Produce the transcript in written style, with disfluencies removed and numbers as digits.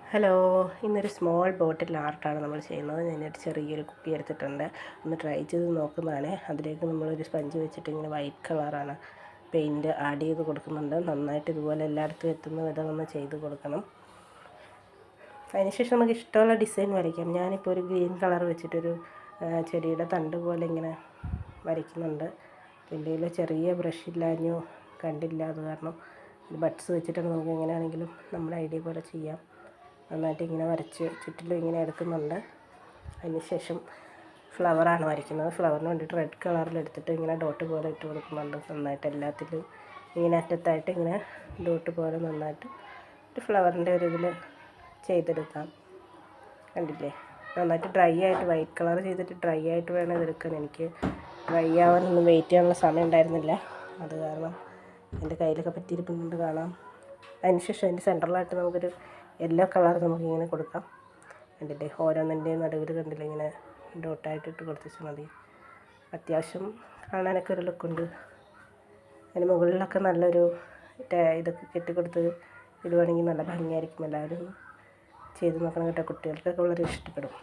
Hello, ഇന്നൊരു small ബോട്ടിൽ ആർട്ടാണ് നമ്മൾ ചെയ്യുന്നത്. ഞാനൊരു ചെറിയൊരു കുപ്പി എടുത്തിട്ടുണ്ട്. ഒന്ന് ട്രൈ ചെയ്ത് നോക്കുന്നതാണ്. അതിലേക്ക് നമ്മളൊരു സ്പഞ്ച് വെച്ചിട്ട് ഇങ്ങനെ വൈറ്റ് കളറാണ് പെയിൻറ്റ് ആഡ് ചെയ്ത് കൊടുക്കുന്നുണ്ട്. നന്നായിട്ട് ഇതുപോലെ എല്ലായിടത്തും എത്തുന്ന വിധം ഒന്ന് ചെയ്ത് കൊടുക്കണം. അതിനുശേഷം നമുക്ക് ഇഷ്ടമുള്ള ഡിസൈൻ വരയ്ക്കാം. ഞാനിപ്പോൾ ഒരു ഗ്രീൻ കളർ വെച്ചിട്ടൊരു ചെടിയുടെ തണ്ട് പോലെ ഇങ്ങനെ വരയ്ക്കുന്നുണ്ട്. എൻ്റെ കയ്യിൽ ചെറിയ ബ്രഷ് ഇല്ലാഞ്ഞു കണ്ടില്ല, അത് കാരണം ബഡ്സ് വെച്ചിട്ടാണ് നമുക്ക് എങ്ങനെയാണെങ്കിലും നമ്മുടെ ഐഡിയ പോലെ ചെയ്യാം. നന്നായിട്ട് ഇങ്ങനെ വരച്ച് ചുറ്റിലും ഇങ്ങനെ എടുക്കുന്നുണ്ട്. അതിനുശേഷം ഫ്ലവറാണ് വരയ്ക്കുന്നത്. ഫ്ലവറിന് വേണ്ടിയിട്ട് റെഡ് കളറിലെടുത്തിട്ട് ഇങ്ങനെ ഡോട്ട് പോലെ ഇട്ട് കൊടുക്കുന്നുണ്ട്. നന്നായിട്ട് എല്ലാത്തിലും ഇങ്ങനെ അറ്റത്തായിട്ട് ഇങ്ങനെ ഡോട്ട് പോലെ നന്നായിട്ട് ഒരു ഫ്ലവറിൻ്റെ ഒരു ഇതിൽ ചെയ്തെടുക്കാം. കണ്ടില്ലേ, നന്നായിട്ട് ഡ്രൈ ആയിട്ട് വൈറ്റ് കളർ ചെയ്തിട്ട് ഡ്രൈ ആയിട്ട് വേണം ഇതെടുക്കാൻ. എനിക്ക് ഡ്രൈ ആവാനൊന്നും വെയിറ്റ് ചെയ്യാനുള്ള സമയം ഉണ്ടായിരുന്നില്ല, അത് കാരണം എൻ്റെ കയ്യിലൊക്കെ പറ്റിയിരിക്കുന്നുണ്ട് കാണാം. അതിനുശേഷം അതിൻ്റെ സെൻറ്ററിലായിട്ട് നമുക്കൊരു യെല്ലോ കളർ നമുക്കിങ്ങനെ കൊടുക്കാം. കണ്ടില്ലേ, ഓരോന്നിൻ്റെയും നടുവിൽ കണ്ടില്ലേ ഇങ്ങനെ ഡോട്ടായിട്ട് ഇട്ട് കൊടുത്തിട്ട് മതി. അത്യാവശ്യം കാണാനൊക്കെ ഒരു ലുക്കുണ്ട്. അതിന് മുകളിലൊക്കെ നല്ലൊരു ഇതൊക്കെ കെട്ടിക്കൊടുത്ത് ഇടുവാണെങ്കിൽ നല്ല ഭംഗിയായിരിക്കും. എല്ലാവരും ചെയ്ത് നോക്കണം കേട്ടോ, കുട്ടികൾക്കൊക്കെ വളരെ ഇഷ്ടപ്പെടും.